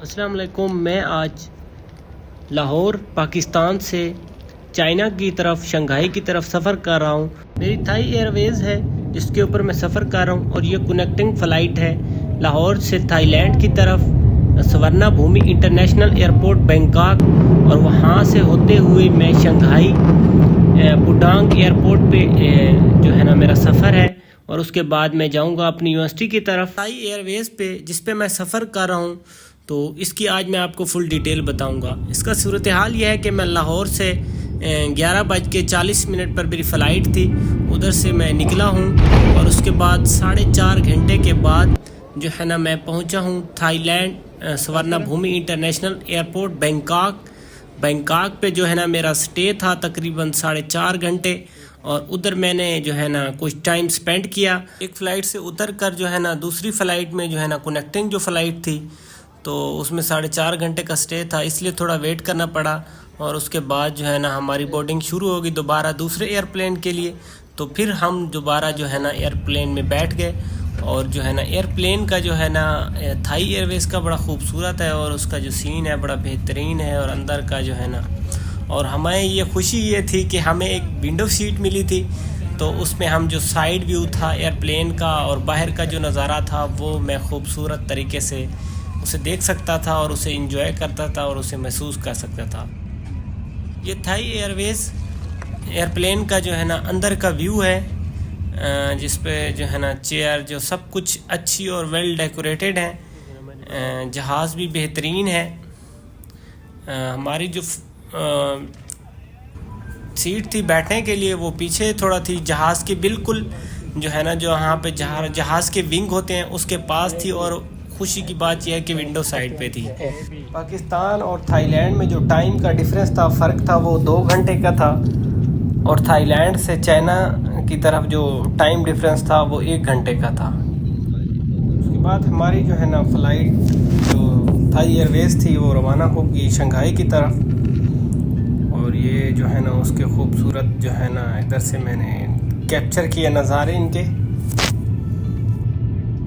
अस्सलाम वालेकुम। मैं आज लाहौर पाकिस्तान से चाइना की तरफ शंघाई की तरफ सफ़र कर रहा हूँ। मेरी थाई एयरवेज़ है जिसके ऊपर मैं सफ़र कर रहा हूँ और ये कनेक्टिंग फ़्लाइट है लाहौर से थाईलैंड की तरफ सवर्णा भूमि इंटरनेशनल एयरपोर्ट बैंकॉक, और वहाँ से होते हुए मैं शंघाई पुडांग एयरपोर्ट पे जो है ना मेरा सफ़र है, और उसके बाद मैं जाऊँगा अपनी यूनिवर्सिटी की तरफ। थाई एयरवेज़ पे जिस पे मैं सफ़र कर रहा हूँ तो इसकी आज मैं आपको फुल डिटेल बताऊंगा। इसका सूरत हाल यह है कि मैं लाहौर से 11:40 पर मेरी फ़्लाइट थी, उधर से मैं निकला हूं और उसके बाद 4.5 घंटे के बाद जो है ना मैं पहुंचा हूं थाईलैंड सवर्णा भूमि इंटरनेशनल एयरपोर्ट बैंकॉक पे जो है ना मेरा स्टे था तकरीबन 4.5 घंटे, और उधर मैंने जो है ना कुछ टाइम स्पेंड किया। एक फ़्लाइट से उतर कर जो है ना दूसरी फ़्लाइट में जो है ना कनेक्टिंग जो फ़्लाइट थी तो उसमें 4.5 घंटे का स्टे था, इसलिए थोड़ा वेट करना पड़ा। और उसके बाद जो है ना हमारी बोर्डिंग शुरू होगी दोबारा दूसरे एयरप्लेन के लिए। तो फिर हम दोबारा जो है ना एयरप्लेन में बैठ गए, और जो है ना एयरप्लेन का जो है ना थाई एयरवेज़ का बड़ा खूबसूरत है और उसका जो सीन है बड़ा बेहतरीन है, और अंदर का जो है ना, और हमें ये खुशी ये थी कि हमें एक विंडो सीट मिली थी, तो उसमें हम जो साइड व्यू था एयरप्लेन का और बाहर का जो नज़ारा था वो मैं खूबसूरत तरीके से उसे देख सकता था और उसे एंजॉय करता था और उसे महसूस कर सकता था। ये थाई एयरवेज़ एयरप्लेन का जो है ना अंदर का व्यू है, जिस पे जो है ना चेयर जो सब कुछ अच्छी और वेल डेकोरेटेड है। जहाज़ भी बेहतरीन है। हमारी जो सीट थी बैठने के लिए वो पीछे थोड़ा थी, जहाज़ के बिल्कुल जो है ना जो यहाँ पे जहाज़ के विंग होते हैं उसके पास थी, और खुशी की बात यह है कि विंडो साइड पे थी। पाकिस्तान और थाईलैंड में जो टाइम का डिफरेंस था, फ़र्क था, वो 2 घंटे का था, और थाईलैंड से चाइना की तरफ जो टाइम डिफरेंस था वो 1 घंटे का था। उसके बाद हमारी जो है ना फ़्लाइट जो थाई एयरवेज़ थी वो रवाना होगी शंघाई की तरफ, और ये जो है ना उसके खूबसूरत जो है ना इधर से मैंने कैप्चर किए नज़ारे इनके।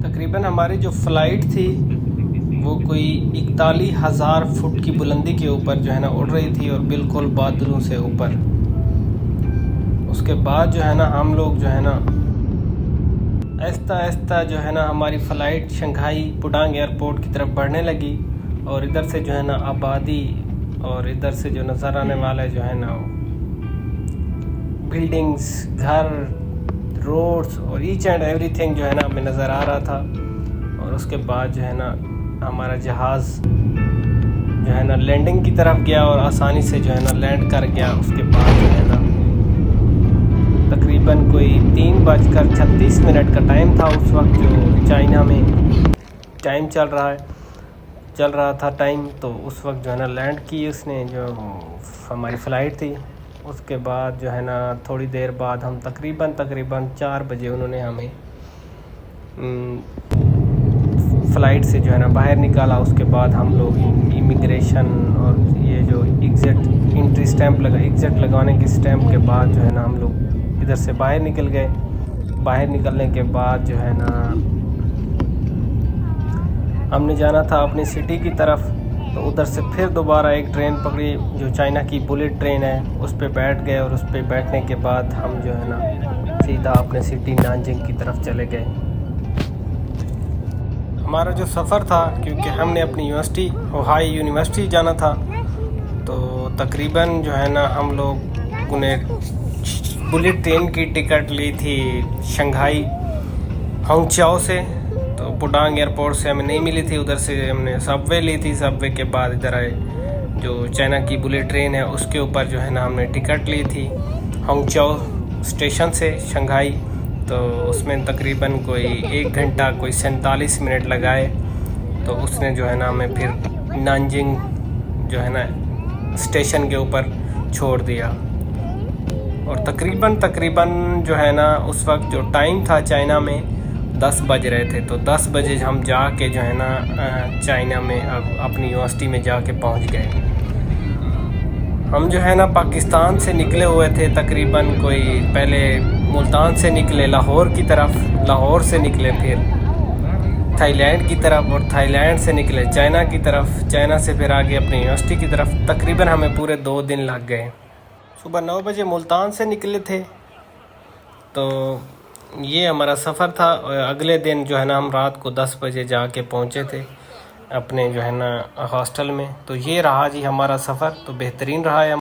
तकरीबन हमारी जो फ़्लाइट थी वो कोई 41,000 फुट की बुलंदी के ऊपर जो है ना उड़ रही थी, और बिल्कुल बादलों से ऊपर। उसके बाद जो है ना हम लोग जो है ना आहिस्ता आहिस्ता जो है ना हमारी फ़्लाइट शंघाई पुडांग एयरपोर्ट की तरफ बढ़ने लगी, और इधर से जो है ना आबादी और इधर से जो नज़र आने वाले जो है ना बिल्डिंग्स, घर, रोड्स और ईच एंड एवरीथिंग जो है ना हमें नज़र आ रहा था। और उसके बाद जो है ना हमारा जहाज़ जो है ना लैंडिंग की तरफ गया और आसानी से जो है ना लैंड कर गया। उसके बाद जो है ना तकरीबन कोई 3:36 का टाइम था उस वक्त, जो चाइना में टाइम चल रहा था टाइम। तो उस वक्त जो है ना लैंड की उसने जो हमारी फ़्लाइट थी। उसके बाद जो है ना थोड़ी देर बाद हम तकरीबन 4 बजे उन्होंने हमें फ़्लाइट से जो है ना बाहर निकाला। उसके बाद हम लोग इमिग्रेशन और ये जो एग्ज़िट लगाने की स्टैम्प के बाद जो है ना हम लोग इधर से बाहर निकल गए। बाहर निकलने के बाद जो है ना हमने जाना था अपनी सिटी की तरफ, तो उधर से फिर दोबारा एक ट्रेन पकड़ी जो चाइना की बुलेट ट्रेन है, उस पर बैठ गए, और उस पर बैठने के बाद हम जो है ना सीधा अपने सिटी नानजिंग की तरफ चले गए। हमारा जो सफ़र था, क्योंकि हमने अपनी यूनिवर्सिटी ओहाई यूनिवर्सिटी जाना था, तो तकरीबन जो है ना हम लोग ने बुलेट ट्रेन की टिकट ली थी शंघाई होंगचाओ से, तो पुडांग एयरपोर्ट से हमें नहीं मिली थी, उधर से हमने सबवे ली थी। सबवे के बाद इधर आए जो चाइना की बुलेट ट्रेन है उसके ऊपर जो है ना हमने टिकट ली थी होंगचाओ स्टेशन से शंघाई। तो उसमें तकरीबन कोई 1 घंटा कोई 47 मिनट लगाए, तो उसने जो है ना हमें फिर नानजिंग जो है ना स्टेशन के ऊपर छोड़ दिया। और तकरीबन जो है ना उस वक्त जो टाइम था चाइना में 10 बज रहे थे, तो 10 बजे हम जाके जो है ना चाइना में अपनी यूनिवर्सिटी में जाके पहुंच गए। हम जो है ना पाकिस्तान से निकले हुए थे, तकरीबन कोई पहले मुल्तान से निकले लाहौर की तरफ, लाहौर से निकले फिर थाईलैंड की तरफ और थाईलैंड से निकले चाइना की तरफ, चाइना से फिर आगे अपनी यूनिवर्सिटी की तरफ। तकरीबन हमें पूरे 2 दिन लग गए। सुबह 9 बजे मुल्तान से निकले थे, तो ये हमारा सफ़र था। अगले दिन जो है ना हम रात को 10 बजे जाके पहुँचे थे अपने जो है ना हॉस्टल में। तो ये रहा जी हमारा सफ़र, तो बेहतरीन रहा है।